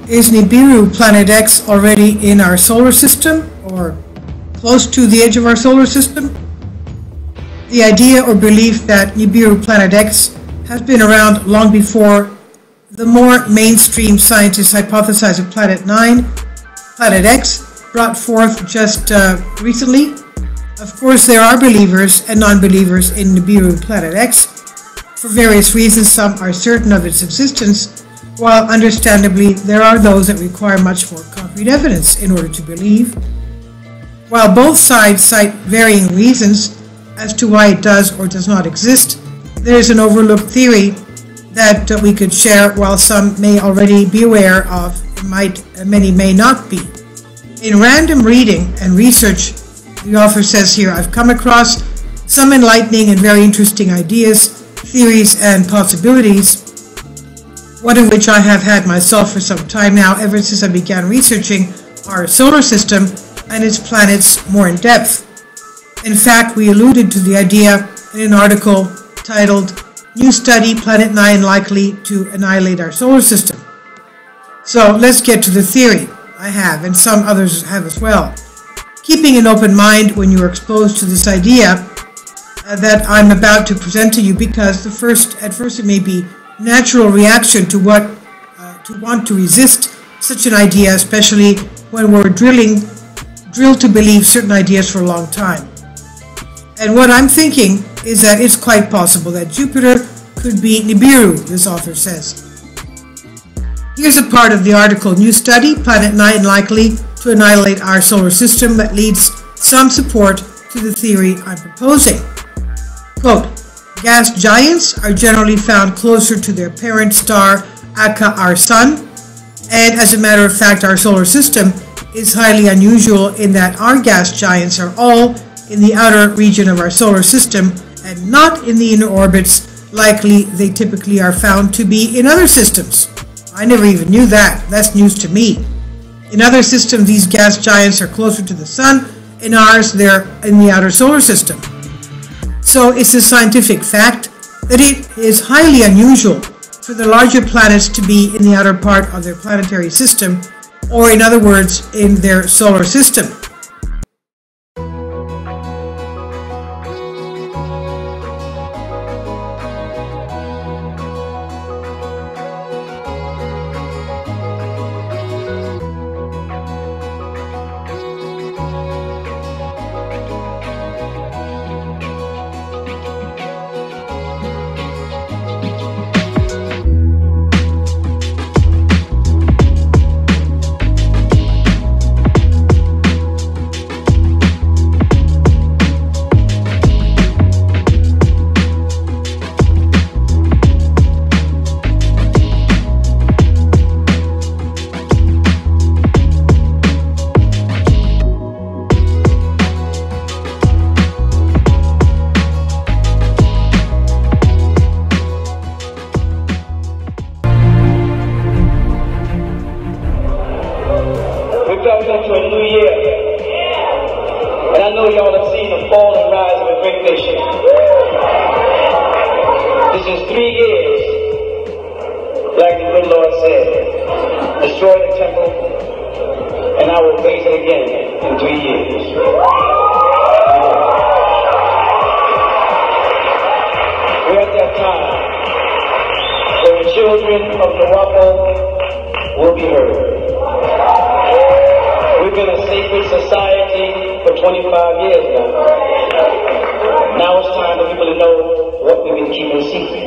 Is Nibiru Planet X already in our solar system or close to the edge of our solar system? The idea or belief that Nibiru Planet X has been around long before the more mainstream scientists hypothesize of Planet 9, Planet X, brought forth just recently. Of course, there are believers and non-believers in Nibiru Planet X. For various reasons, some are certain of its existence, while understandably there are those that require much more concrete evidence in order to believe. While both sides cite varying reasons as to why it does or does not exist, there is an overlooked theory that we could share, while some may already be aware of, many may not be. In random reading and research, the author says here, I've come across some enlightening and very interesting ideas, theories, and possibilities, one of which I have had myself for some time now, ever since I began researching our solar system and its planets more in depth. In fact, we alluded to the idea in an article titled, New Study, Planet 9 Likely to Annihilate Our Solar System. So let's get to the theory. I have, and some others have as well. Keeping an open mind when you are exposed to this idea that I'm about to present to you, because at first it may be natural reaction to want to resist such an idea, especially when we're drilled to believe certain ideas for a long time. And what I'm thinking is that it's quite possible that Jupiter could be Nibiru, this author says. Here's a part of the article, New Study, Planet 9 Likely to Annihilate Our Solar System, that leads some support to the theory I'm proposing. Quote, gas giants are generally found closer to their parent star, aka our Sun, and as a matter of fact, our solar system is highly unusual in that our gas giants are all in the outer region of our solar system and not in the inner orbits likely they typically are found to be in other systems. I never even knew that. That's news to me. In other systems, these gas giants are closer to the Sun. In ours, they're in the outer solar system. So it's a scientific fact that it is highly unusual for the larger planets to be in the outer part of their planetary system, or in other words, in their solar system. Into a new year. And I know y'all have seen the fall and rise of a great nation. This is 3 years, like the good Lord said. Destroy the temple, and I will raise it again in 3 years. We're at that time where the children of Morocco will be heard. We've been a sacred society for 25 years now. Now it's time for people to know what we've been keeping secret.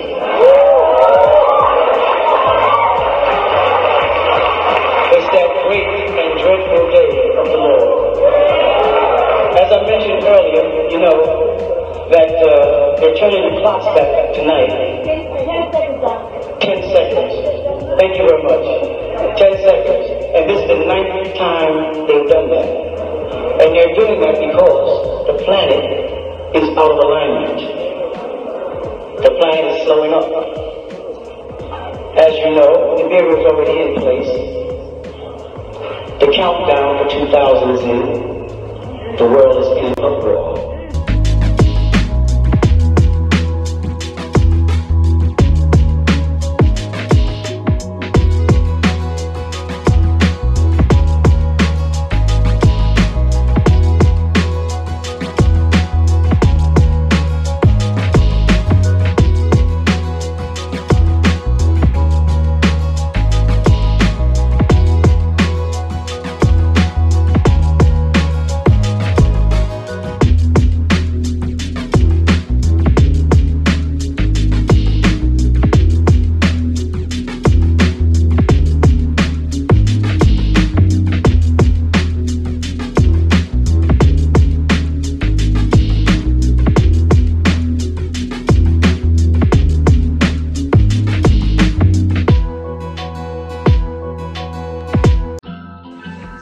It's that great and dreadful day of the Lord. As I mentioned earlier, you know that they're turning the clocks back tonight. 10 seconds. Thank you very much. 10 seconds. And this is the 9th time they've done that. And they're doing that because the planet is out of alignment. The planet is slowing up. As you know, the Nibiru is already in place. The countdown for 2000 is in. The world is in uproar.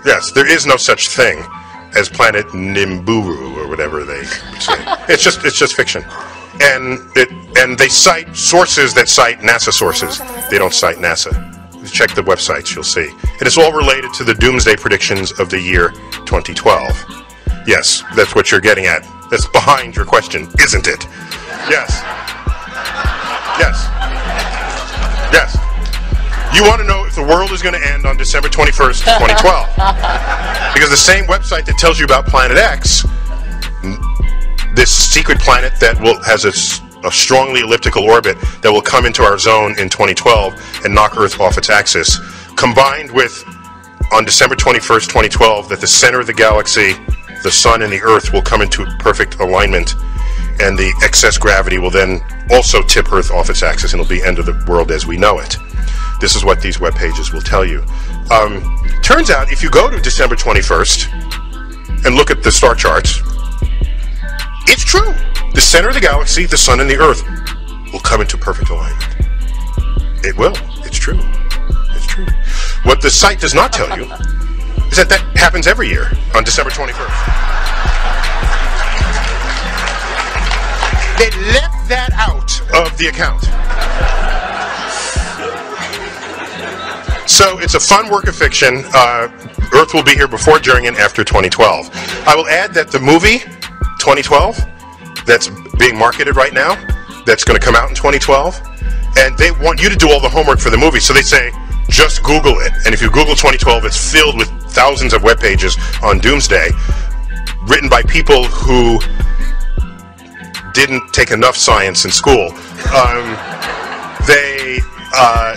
Yes, there is no such thing as planet Nibiru or whatever they say. It's just fiction, and they cite sources that cite NASA sources. They don't cite NASA. Check the websites, you'll see. It is all related to the doomsday predictions of the year 2012. Yes, that's what you're getting at. That's behind your question, isn't it? Yes. Yes. Yes. You want to know if the world is going to end on December 21st, 2012. Because the same website that tells you about Planet X, this secret planet that has a strongly elliptical orbit that will come into our zone in 2012 and knock Earth off its axis, combined with, on December 21st, 2012, that the center of the galaxy, the Sun and the Earth, will come into perfect alignment, and the excess gravity will then also tip Earth off its axis, and it'll be end of the world as we know it. This is what these web pages will tell you. Turns out, if you go to December 21st and look at the star charts, it's true. The center of the galaxy, the Sun and the Earth, will come into perfect alignment. It will. It's true. It's true. What the site does not tell you is that happens every year on December 21st. They left that out of the account. So it's a fun work of fiction. Earth will be here before, during, and after 2012. I will add that the movie 2012 that's being marketed right now, that's going to come out in 2012, and they want you to do all the homework for the movie. So they say, just Google it. And if you Google 2012, it's filled with thousands of web pages on Doomsday, written by people who didn't take enough science in school.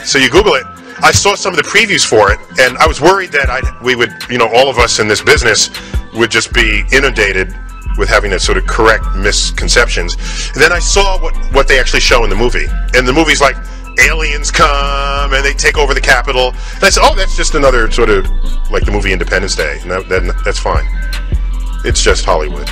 So you Google it. I saw some of the previews for it, and I was worried that we would, all of us in this business would just be inundated with having to sort of correct misconceptions. And then I saw what they actually show in the movie. And the movie's like, aliens come and they take over the Capitol. And I said, oh, that's just another sort of like the movie Independence Day. And that's fine. It's just Hollywood.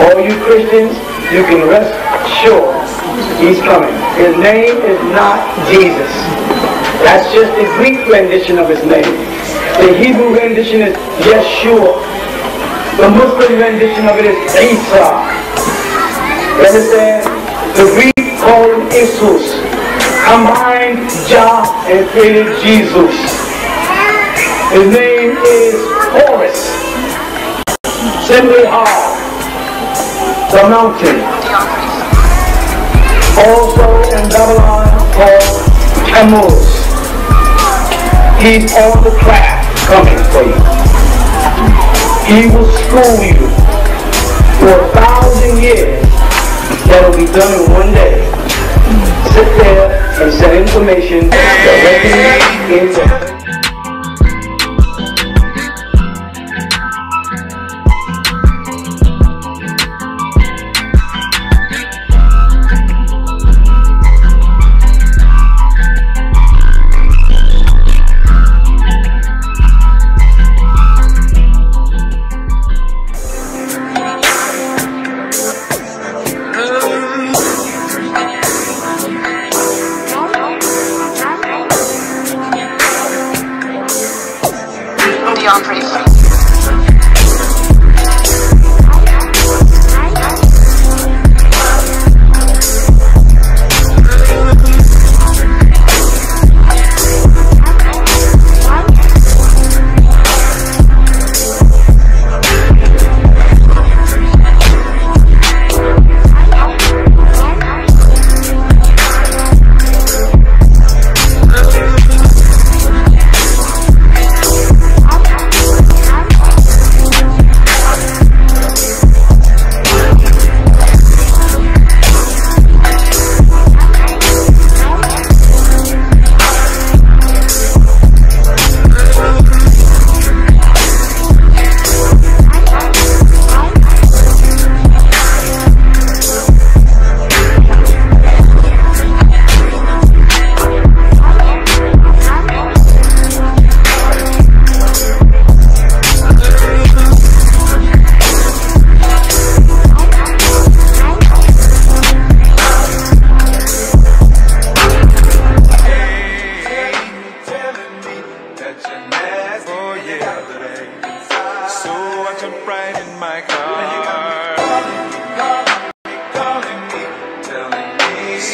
All you Christians, you can rest sure he's coming. His name is not Jesus. That's just the Greek rendition of his name. The Hebrew rendition is Yeshua. The Muslim rendition of it is Isa. You understand? The Greek called him Jesus. Combined Jah and created Jesus. His name is Horus. Simply Har. The mountain. Also in Babylon called Tammuz. He's on the craft coming for you. He will school you for 1,000 years. That'll be done in one day. Sit there and send information directly into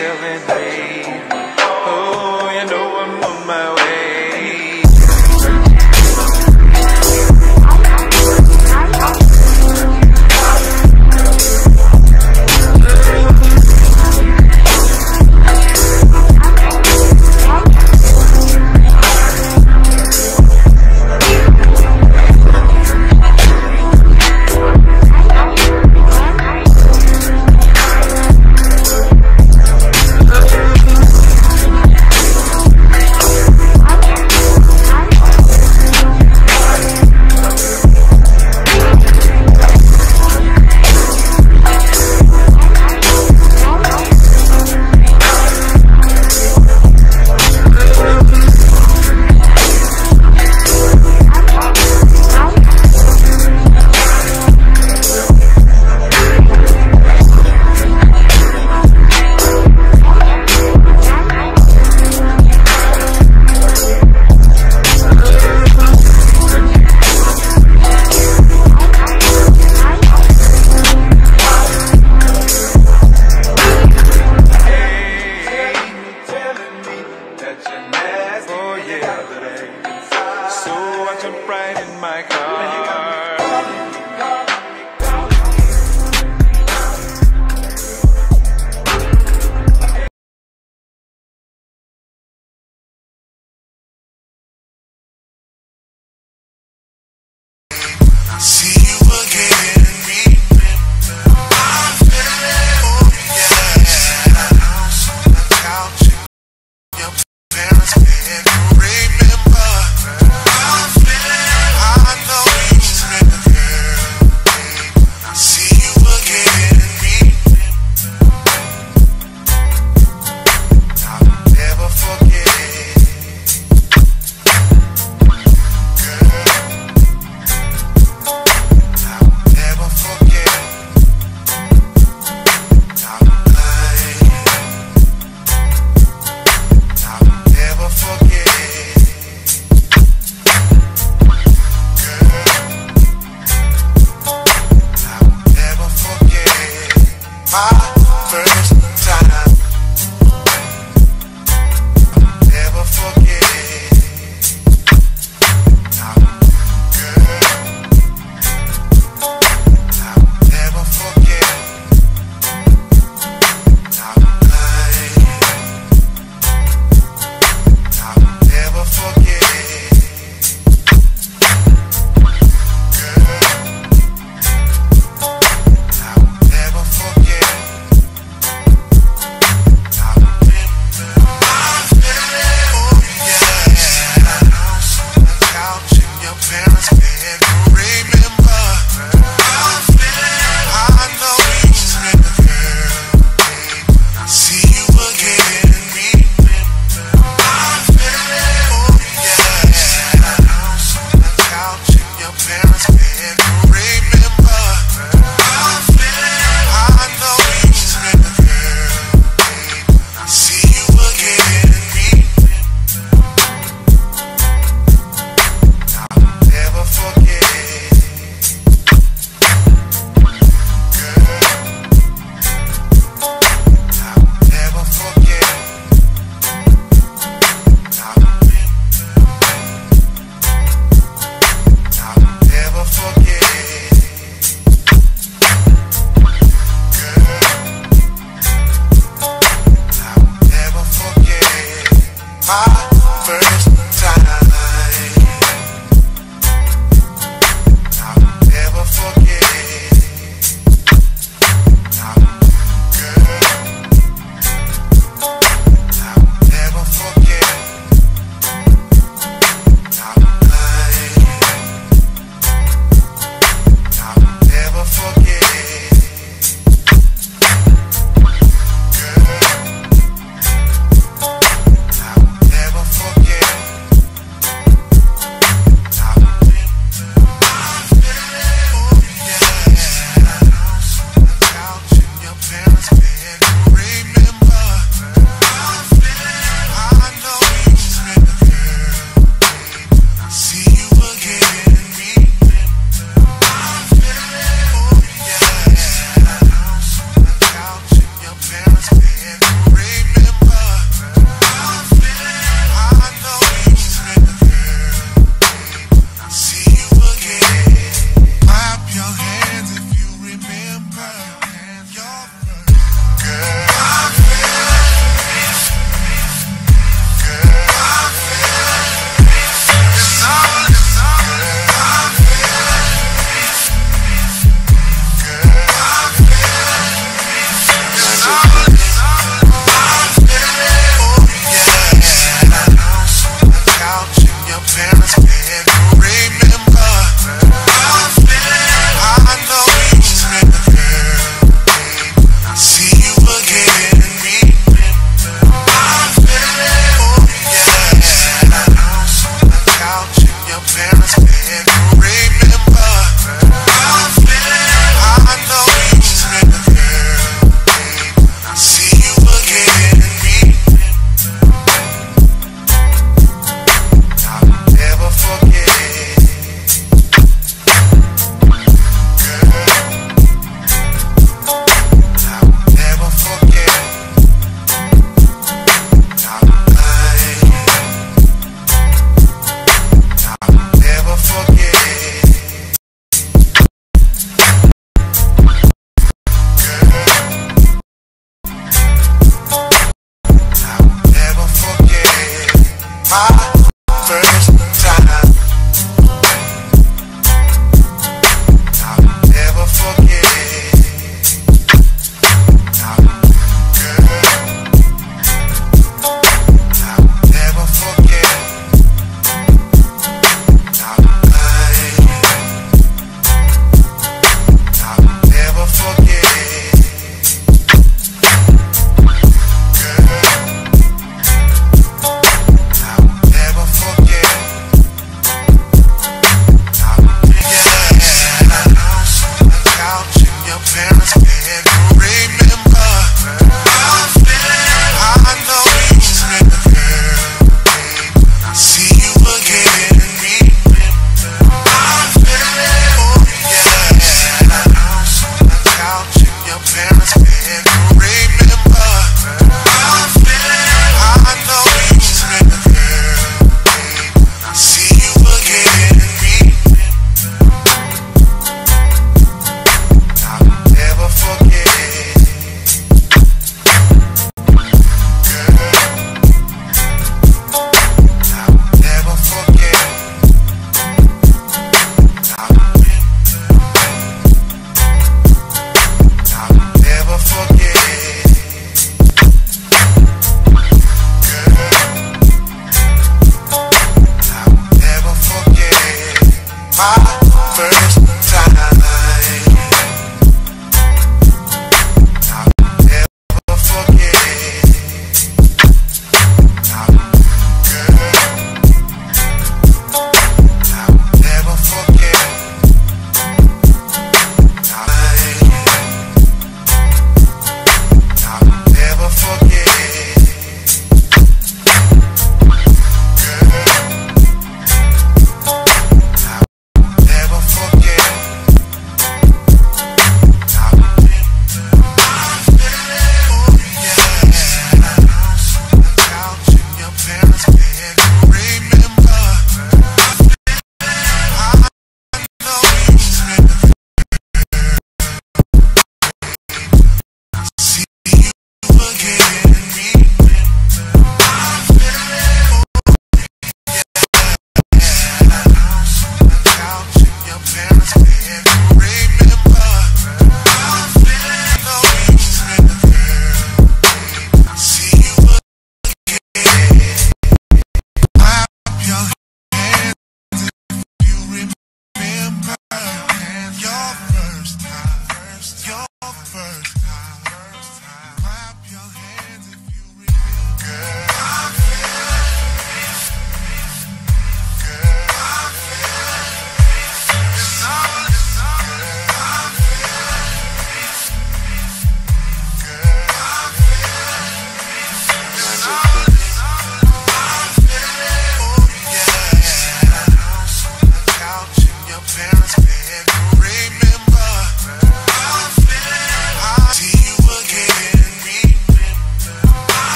telling me, oh, you know I'm on my way.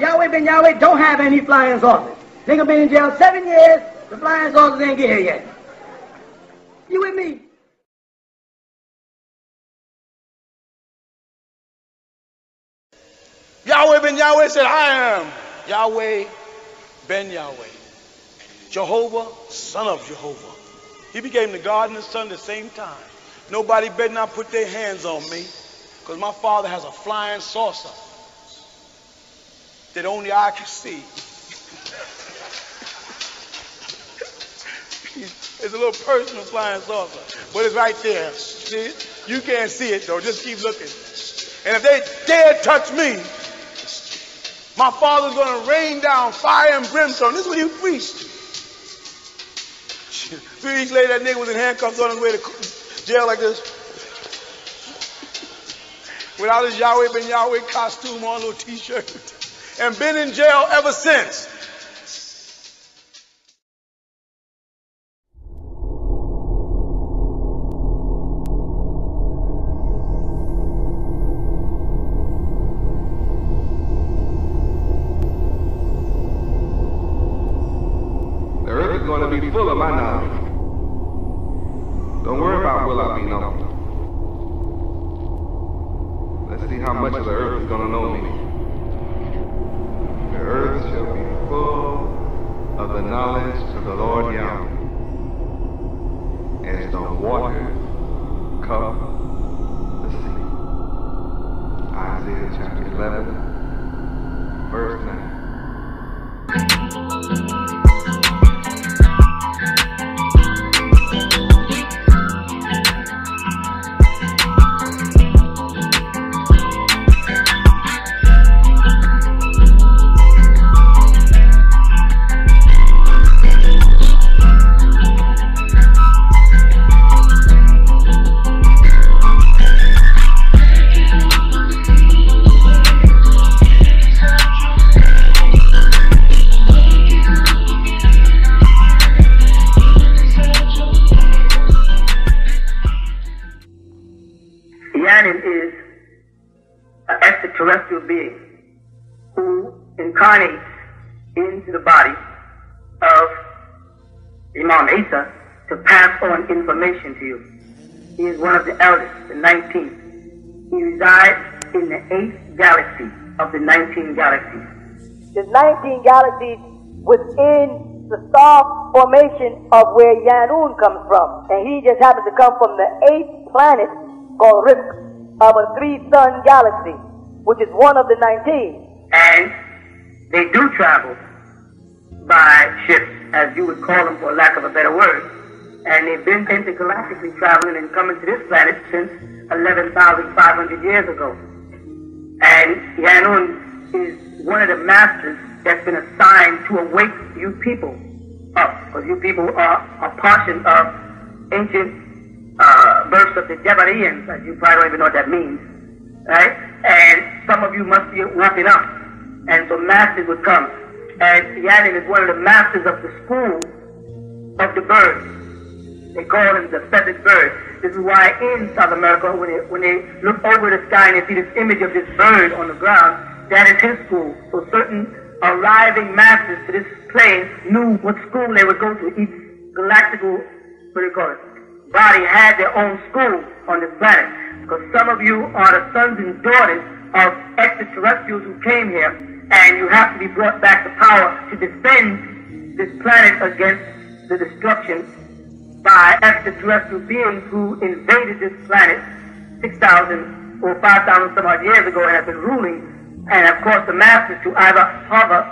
Yahweh Ben Yahweh don't have any flying saucers. Nigga been in jail 7 years, the flying saucers ain't get here yet. You with me? Yahweh Ben Yahweh said, I am Yahweh Ben Yahweh. Jehovah, son of Jehovah. He became the God and the Son at the same time. Nobody better not put their hands on me, because my Father has a flying saucer that only I can see. It's a little personal flying saucer, but it's right there. See, you can't see it though. Just keep looking. And if they dare touch me, my Father's going to rain down fire and brimstone. This is what he preached. 3 weeks later, that nigga was in handcuffs on his way to jail like this, without his Yahweh Ben Yahweh costume on, little t-shirt, and been in jail ever since. The earth is going to be full of my knowledge. Don't worry about will I be known. Let's see how much of the earth is going to know me. The earth shall be full of the knowledge of the Lord Yahweh, as the waters cover the sea. Isaiah chapter 11, verse 9. Is an extraterrestrial being who incarnates into the body of Imam Isa to pass on information to you. He is one of the eldest, the 19th. He resides in the 8th galaxy of the 19 galaxies. There's 19 galaxies within the star formation of where Yanun comes from. And he just happens to come from the 8th planet called Risk, of a 3-sun galaxy, which is one of the 19. And they do travel by ships, as you would call them for lack of a better word. And they've been intergalactically traveling and coming to this planet since 11,500 years ago. And Yanun is one of the masters that's been assigned to awake you people up, because you people are a portion of ancient births of the Jabarians, as you probably don't even know what that means, right? And some of you must be woken up, and so masters would come. And Yanun is one of the masters of the school of the birds. They call him the feathered bird. This is why in South America, when they look over the sky and they see this image of this bird on the ground, that is his school. So certain arriving masters to this plane knew what school they would go to. Each galactical, what do you call it, body had their own school on this planet. Because some of you are the sons and daughters of extraterrestrials who came here, and you have to be brought back to power to defend this planet against the destruction by extraterrestrial beings who invaded this planet 6,000 or 5,000 some odd years ago and have been ruling, and of course the masters to either hover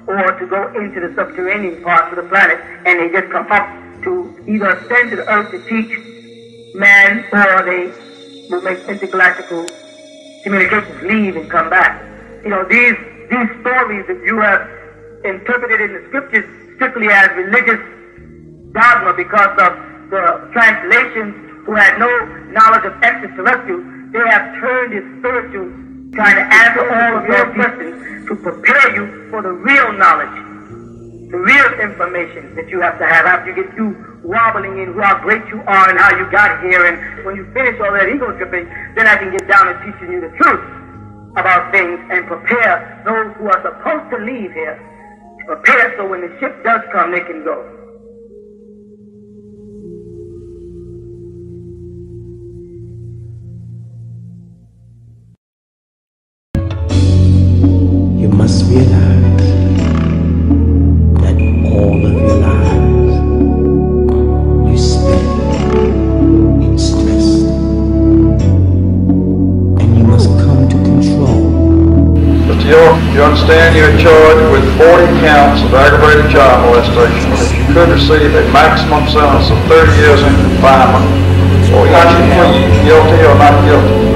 or to go into the subterranean parts of the planet, and they just come up to either ascend to the earth to teach man, or they will make intergalactical communications, leave and come back. You know, these stories that you have interpreted in the scriptures strictly as religious dogma because of the translations who had no knowledge of extraterrestrials, they have turned it spiritual, trying to answer all of your questions to prepare you for the real knowledge, the real information that you have to have after you get through wobbling in how great you are and how you got here. And when you finish all that ego tripping, then I can get down to teaching you the truth. about things and prepare those who are supposed to leave here. Prepare so when the ship does come, they can go. You must realize that all of your lives you spend in stress, and you must come to control. Mr. York, you understand you're charged with 40 counts of aggravated child molestation that you could receive a maximum sentence of 30 years in confinement, or either plead guilty or not guilty.